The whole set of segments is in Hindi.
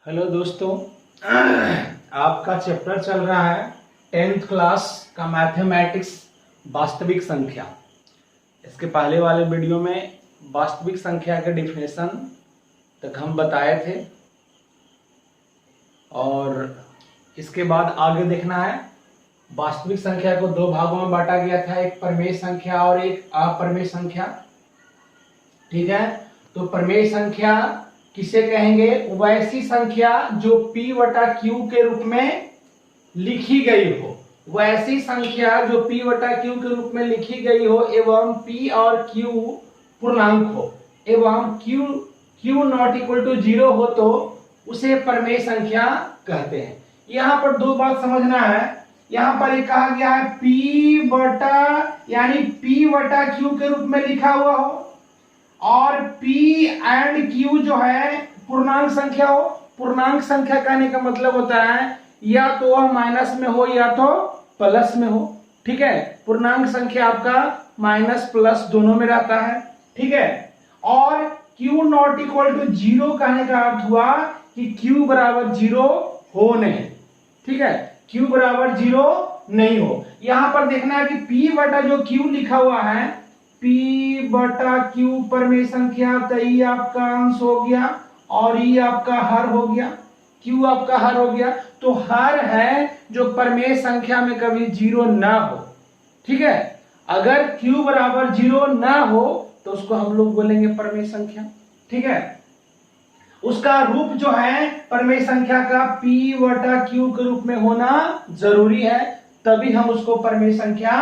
हेलो दोस्तों, आपका चैप्टर चल रहा है 10th क्लास का मैथमेटिक्स वास्तविक संख्या। इसके पहले वाले वीडियो में वास्तविक संख्या के डिफिनेशन तक हम बताए थे और इसके बाद आगे देखना है। वास्तविक संख्या को दो भागों में बांटा गया था, एक प्रमेय संख्या और एक अप्रमेय संख्या। ठीक है, तो प्रमेय संख्या किसे कहेंगे? वैसी संख्या जो P बटा Q के रूप में लिखी गई हो, वैसी संख्या जो P बटा Q के रूप में लिखी गई हो एवं P और Q पूर्णांक हो एवं Q नॉट इक्वल टू 0 हो तो उसे प्रमेय संख्या कहते हैं। यहाँ पर दो बात समझना है। यहाँ पर ये कहा गया है P बटा यानी P बटा Q के रूप में लिखा हुआ हो और P एंड Q जो है पूर्णांक संख्या हो। पूर्णांक संख्या कहने का मतलब होता है या तो वह माइनस में हो या तो प्लस में हो। ठीक है, पूर्णांक संख्या आपका माइनस प्लस दोनों में रहता है। ठीक है, और Q नॉट इक्वल टू 0 कहने का अर्थ हुआ कि Q बराबर 0 हो नहीं। ठीक है, Q बराबर 0 नहीं हो। यहां पर देखना है कि P बटा जो Q लिखा हुआ है, P बटा Q प्रमेय संख्या, तो ये आपका अंश हो गया और ये आपका हर हो गया। Q आपका हर हो गया, तो हर है जो प्रमेय संख्या में कभी 0 ना हो। ठीक है, अगर Q बराबर 0 ना हो तो उसको हम लोग बोलेंगे प्रमेय संख्या। ठीक है, उसका रूप जो है प्रमेय संख्या का P बटा Q के रूप में होना जरूरी है, तभी हम उसको प्रमेय संख्या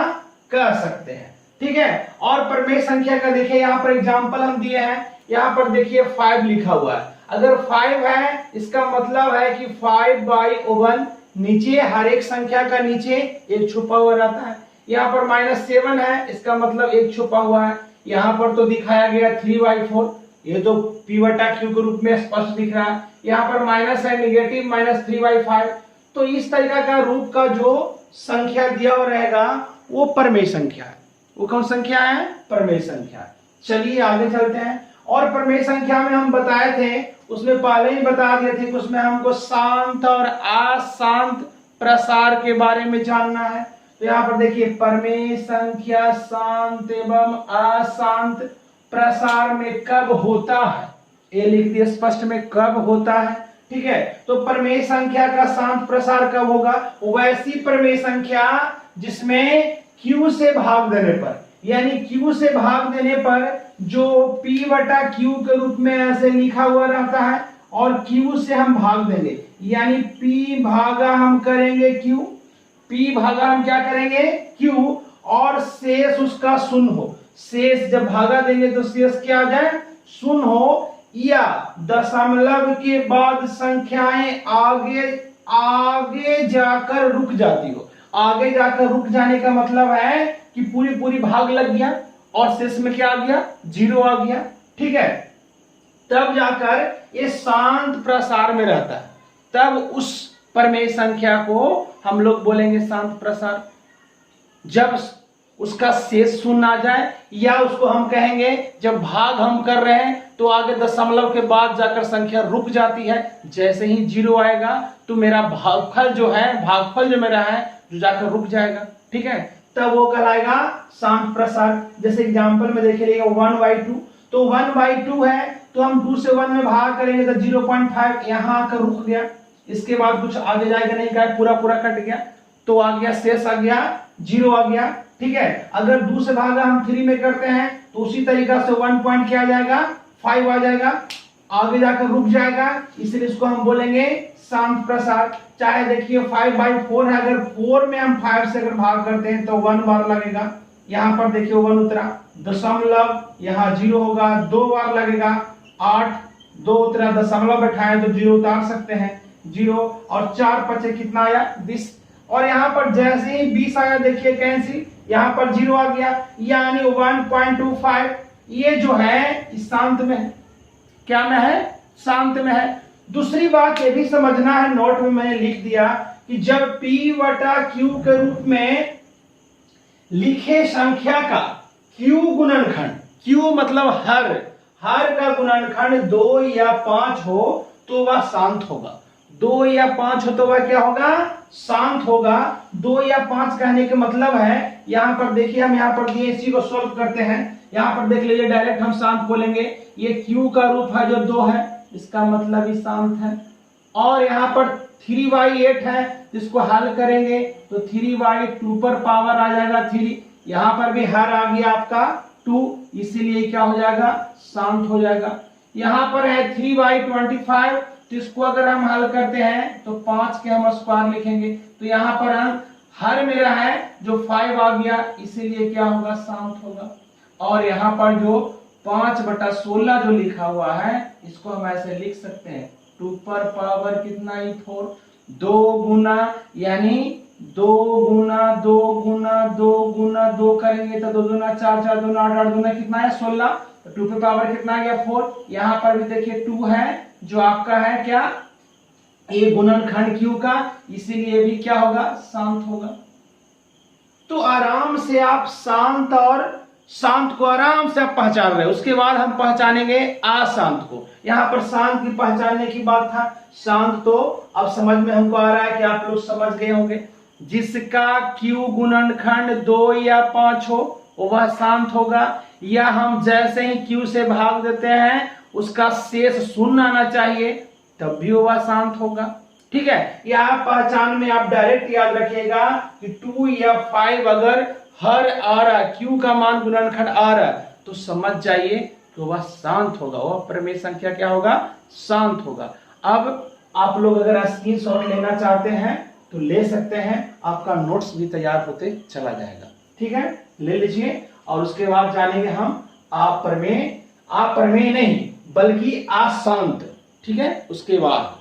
कह सकते हैं। ठीक है, और प्रमेय संख्या का देखिए यहाँ पर एग्जांपल हम दिए हैं। यहाँ पर देखिए 5 लिखा हुआ है। अगर 5 है इसका मतलब है कि 5/1 नीचे हर एक संख्या का नीचे एक छुपा हुआ रहता है। यहाँ पर -7 है, इसका मतलब एक छुपा हुआ है। यहाँ पर तो दिखाया गया 3/4, ये तो P बटा Q के रूप में स्पष्ट दिख रहा है। यहाँ पर माइनस है, निगेटिव -3/5। तो इस तरीका का रूप का जो संख्या दिया हुआ रहेगा वो प्रमेय संख्या है। वो कौन संख्या है? प्रमेय संख्या। चलिए आगे चलते हैं। और प्रमेय संख्या में हम बताए थे, उसमें पहले ही बता दिए थे कि उसमें हमको शांत और अशांत प्रसार के बारे में जानना है। तो यहाँ पर देखिए प्रमेय संख्या शांत एवं अशांत प्रसार में कब होता है, ये लिख दिए स्पष्ट में कब होता है। ठीक है, तो प्रमेय संख्या का शांत प्रसार कब होगा? वैसी प्रमेय संख्या जिसमें Q से भाग देने पर, यानी Q से भाग देने पर जो P बटा Q के रूप में ऐसे लिखा हुआ रहता है और Q से हम भाग देंगे, यानी P भागा हम करेंगे Q, P भागा हम क्या करेंगे? Q, और शेष उसका शून्य हो। शेष जब भागा देंगे तो शेष क्या आ जाए? शून्य हो, या दशमलव के बाद संख्याएं आगे जाकर रुक जाती हो। आगे जाकर रुक जाने का मतलब है कि पूरी भाग लग गया और शेष में क्या आ गया? 0 आ गया। ठीक है, तब जाकर ये शांत प्रसार में रहता है, तब उस प्रमेय संख्या को हम लोग बोलेंगे शांत प्रसार। जब उसका शेष शून्य आ जाए, या उसको हम कहेंगे जब भाग हम कर रहे हैं तो आगे दशमलव के बाद जाकर संख्या रुक जाती है, जैसे ही 0 आएगा तो मेरा भागफल जो है, भागफल जो मेरा है जो जाकर रुक जाएगा। ठीक है, तब वो कहलाएगा शांत प्रसार। जैसे एग्जांपल में देखिएगा 1/2, तो 1/2 है तो हम 2 से 1 में भाग करेंगे तो 0.5 यहाँ आकर रुक गया। इसके बाद कुछ आगे जाएगा नहीं, क्या पूरा कट गया, तो आ गया शेष आ गया 0 आ गया। ठीक है, अगर 2 से भागा हम 3 में करते हैं तो उसी तरीका से 1 पॉइंट क्या आ जाएगा? 5 आ जाएगा, आगे जाकर रुक जाएगा, इसलिए इसको हम बोलेंगे शांत प्रसार। चाहे देखिए 5/4 है, अगर 4 में हम 5 से अगर भाग करते हैं तो 1 बार लगेगा। यहाँ पर देखिए 1 उतरा, दशमलव यहाँ 0 होगा, 2 बार लगेगा, 8, 2 उतरा, दशमलव बैठाए तो 0 उतार सकते हैं, 0 और 4 बचे कितना आया? 20। और यहाँ पर जैसे ही 20 आया देखिए कैंसिल, यहाँ पर 0 आ गया, यानी 1.25 ये जो है शांत में है। क्या में है? शांत में है। दूसरी बात ये भी समझना है, नोट में मैंने लिख दिया कि जब P बटा Q के रूप में लिखे संख्या का Q गुणनखंड, Q मतलब हर का गुणनखंड 2 या 5 हो तो वह शांत होगा। 2 या 5 हो तो वह क्या होगा? शांत होगा। 2 या 5 कहने के मतलब है, यहाँ पर देखिए हम यहाँ पर दिए, इसी को सोल्व करते हैं। यहाँ पर देख लीजिए, डायरेक्ट हम शांत बोलेंगे। ये Q का रूप है जो 2 है, इसका मतलब ही शांत है। और यहाँ पर 3/8 है, जिसको हल करेंगे तो 3/2 पर पावर आ जाएगा 3। यहाँ पर भी हर आ गया आपका 2, इसीलिए क्या हो जाएगा? शांत हो जाएगा। यहाँ पर है 3/25, तो इसको अगर हम हल करते हैं तो 5 के हम स्क्वायर लिखेंगे, तो यहाँ पर हम हर मेरा है जो 5 आ गया, इसीलिए क्या होगा? शांत होगा। और यहाँ पर जो 5/16 जो लिखा हुआ है, इसको हम ऐसे लिख सकते हैं 2 पर पावर कितना ही 4, 2 गुना, यानी 2 गुना 2 गुना 2 गुना 2 करेंगे तो 2 दूना 4, 4 दूना 8, 8 दूना कितना है? 16। तो 2 पे पावर कितना आ गया? 4। यहाँ पर भी देखिए 2 है जो आपका है क्या? ये गुणनखंड Q का, इसीलिए भी क्या होगा? शांत होगा। तो आराम से आप शांत और शांत को आराम से आप पहचान रहे हो। उसके बाद हम पहचानेंगे अशांत को। यहाँ पर शांत की पहचानने की बात था, शांत तो अब समझ में हमको आ रहा है कि आप लोग समझ गए होंगे। जिसका Q गुणनखंड 2 या 5 हो वह शांत होगा, या हम जैसे ही Q से भाग देते हैं उसका शेष शून्य आना चाहिए, तब भी वह शांत होगा। ठीक है, यहाँ पहचान में आप डायरेक्ट याद रखिएगा कि 2 या 5 अगर हर आ रहा, Q का मान गुणनखंड आ रहा, तो समझ जाइए तो वह शांत होगा, वह प्रमेय संख्या क्या होगा? शांत होगा। अब आप लोग अगर स्क्रीनशॉट लेना चाहते हैं तो ले सकते हैं, आपका नोट्स भी तैयार होते चला जाएगा। ठीक है, ले लीजिए। और उसके बाद जानेंगे हम अप्रमेय नहीं बल्कि अशांत। ठीक है, उसके बाद